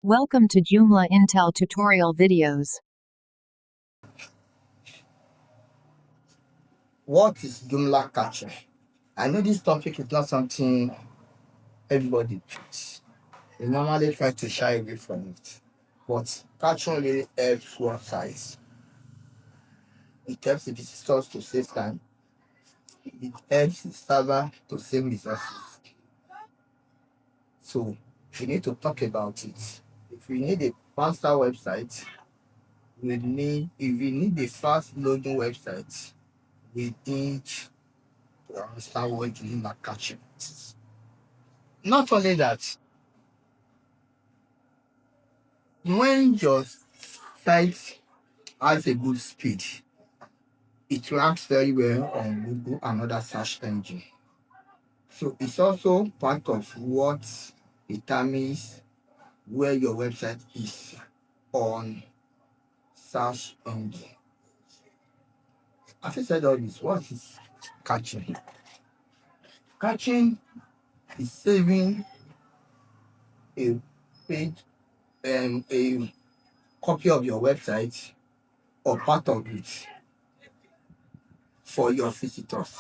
Welcome to Joomla Intel tutorial videos. What is Joomla caching? I know this topic is not something everybody picks. They normally try to shy away from it. But caching really helps websites. It helps the visitors to save time. It helps the server to save resources. So we need to talk about it. If we need a faster website, if we need a fast loading website, we need to understand what Joomla caching is. Not only that, when your site has a good speed, it ranks very well on Google and other search engine. So it's also part of what determines where your website is on search engine. As I said all this, what is caching? Caching is saving a page, a copy of your website or part of it for your visitors.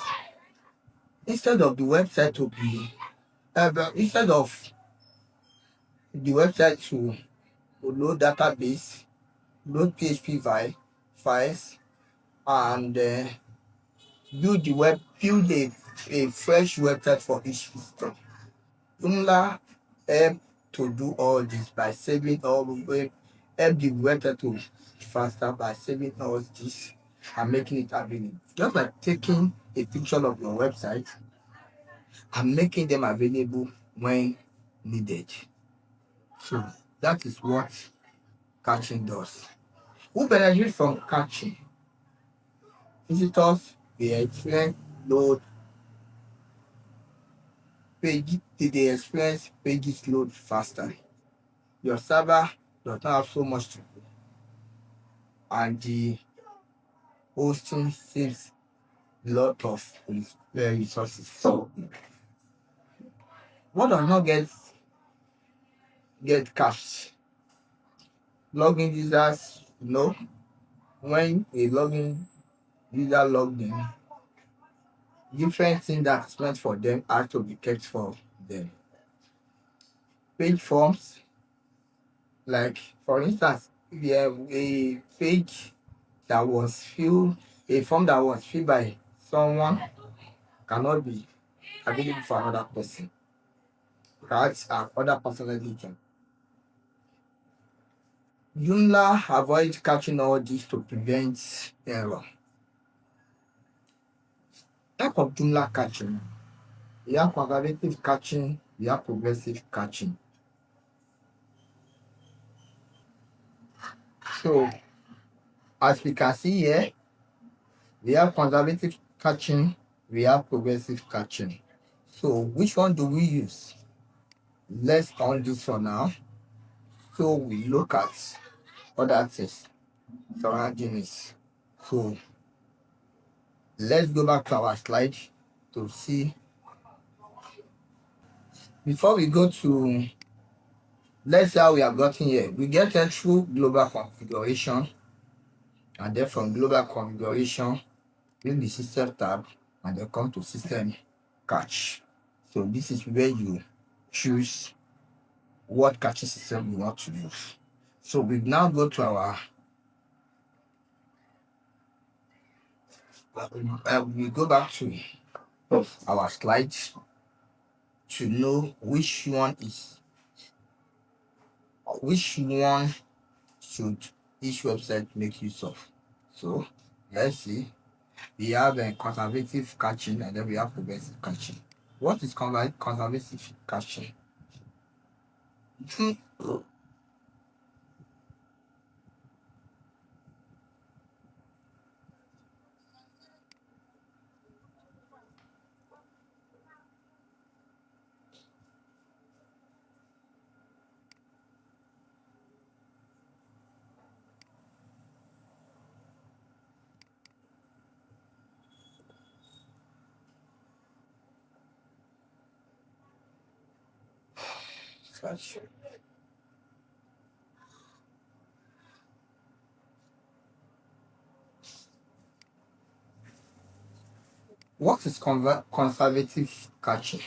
Instead of the website to be instead of the website to load database, load PHP files, and build a fresh website for each visitor. Joomla help to do all this by saving help the website to be faster by saving all this and making it available. Just like taking a picture of your website and making them available when needed. So that is what caching does. Who benefits from caching? Visitors will experience load pages load faster. Your server does not have so much to do, and the hosting saves a lot of resources. So what does not get cached? Login users, when a login user logged in, different things that's meant for them are to be kept for them. Page forms, like for instance, if you have a page that was filled, a form that was filled by someone cannot be available for another person. That's another personal detail. Joomla avoid catching all this to prevent error. Type of Joomla catching. We have conservative catching, we have progressive catching. So as we can see here, we have conservative catching, we have progressive catching. So which one do we use? Let's on this for now. So we look at other things surrounding it. So let's go back to our slide to see. Before we go to, let's see how we have gotten here. We get here through global configuration, and then from global configuration, in the system tab, and then come to system cache. So this is where you choose what caching system you want to use. So we now go to our we go back to our slides to know which one should each website make use of. So let's see. We have a conservative caching and then we have progressive caching. What is conservative caching? cache. What is conservative caching?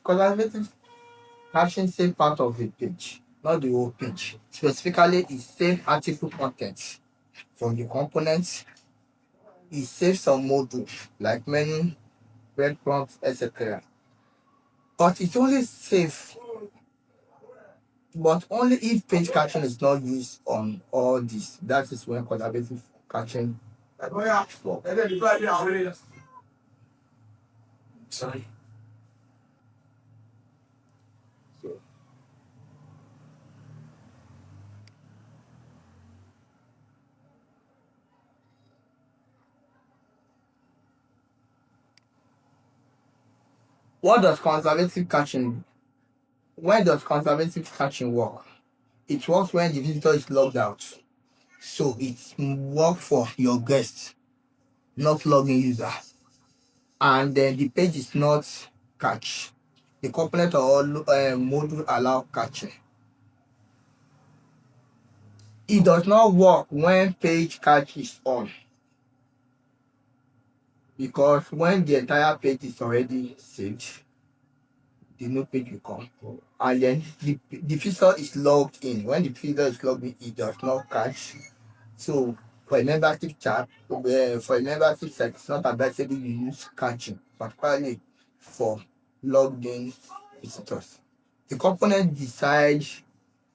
Conservative caching save part of the page, not the whole page. Specifically, it saves article content from the components. It saves some modules like menu, breadcrumbs, etc. But it only safe, but only if page caching is not used on all this. That is when conservative caching. Sorry. So, what does conservative caching? When does conservative caching work? It works when the visitor is logged out. So it works for your guest, not login user. And then the page is not catch. The component or module allow catching. It does not work when page cache is on, because when the entire page is already saved, the new page will come. And then the visitor is logged in. When the visitor is logged in, it does not catch. So for a membership chat, for a membership site, it's not advisable you use caching, particularly for logged in visitors. The component decides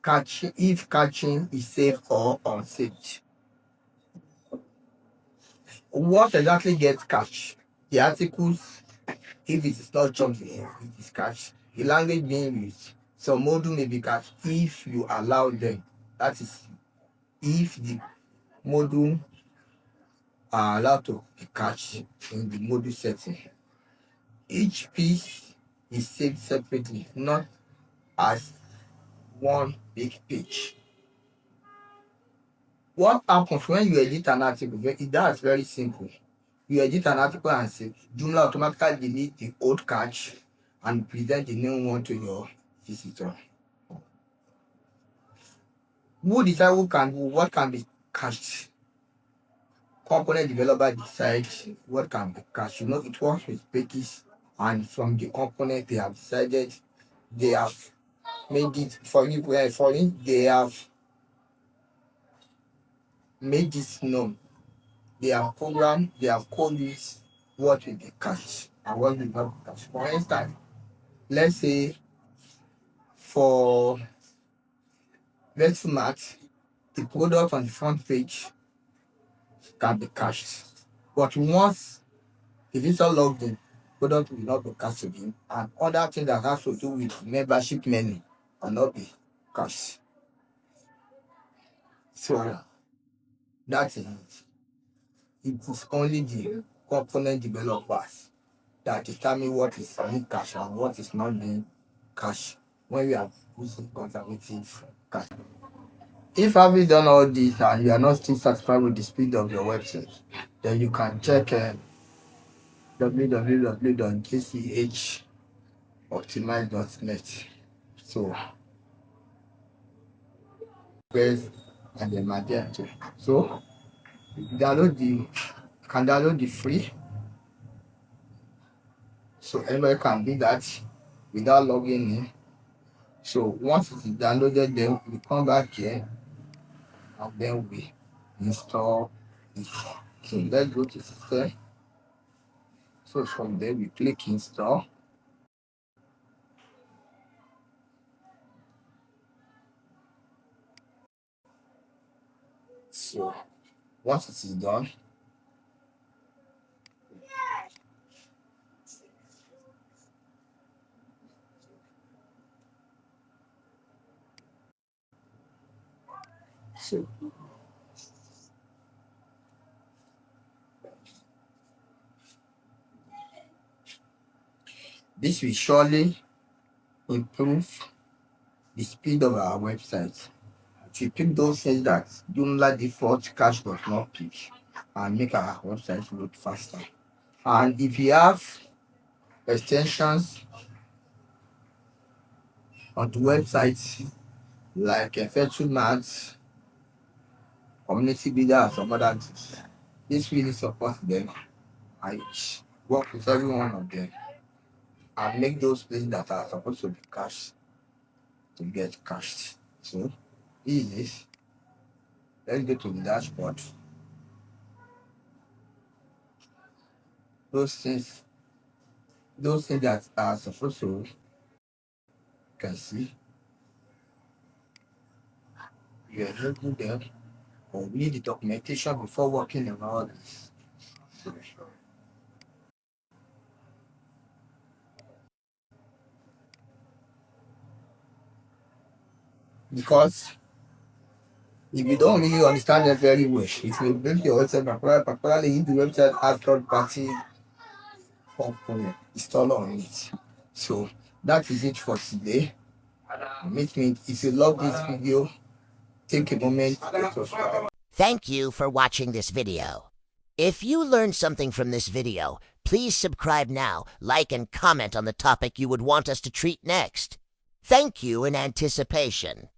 catching if catching is safe or unsafe. What exactly gets cached? The articles, if it is not Joomla, it is cached. The language being used. Some module may be cached if you allow them. That is, if the module are allowed to be cached in the module setting. Each piece is saved separately, not as one big page. What happens when you edit an article? That's very simple. You edit an article and save. Joomla automatically delete the old cache and present the new one to your visitor. Who decide what can be cached? Component developer decides what can be cached. You know, it works with pages, and from the component they have decided, they have made it for you. They have made this known. They have programmed, they have coded what will be cached and what will not be cached. For instance, let's say for Vexmat, the product on the front page can be cached. But once the visitor logged in, product will not be cached again. And other things that has to do with membership menu will not be cached. So that is it. It is only the component developers that determine what is being cached and what is not being cached when we are using conservative cache. If having done all this and you are not still satisfied with the speed of your website, then you can check www.jchoptimize.net. So press and then magenta. So you can download the free. So anybody can do that without logging in. So once it is downloaded, then we come back here and then we install it. So let's go to system. So from there we click install. So once it is done, so this will surely improve the speed of our website. It will pick those things that Joomla default cache does not pick and make our website load faster. And if you have extensions onto websites like Effectual Maths, Community Builder, and some other things. This really supports them. I work with every one of them and make those places that are supposed to be cashed to get cashed. So, this is, let's go to the dashboard. Those things, those things that are supposed to, you can see, you enable them, or we need the documentation before working on all this. Because if you don't really understand it very well, it will make your website, particularly if the website has third party component installed on it. So that is it for today. Meet me. If you love this video, take a moment to subscribe. Thank you for watching this video. If you learned something from this video, please subscribe now, like and comment on the topic you would want us to treat next. Thank you in anticipation.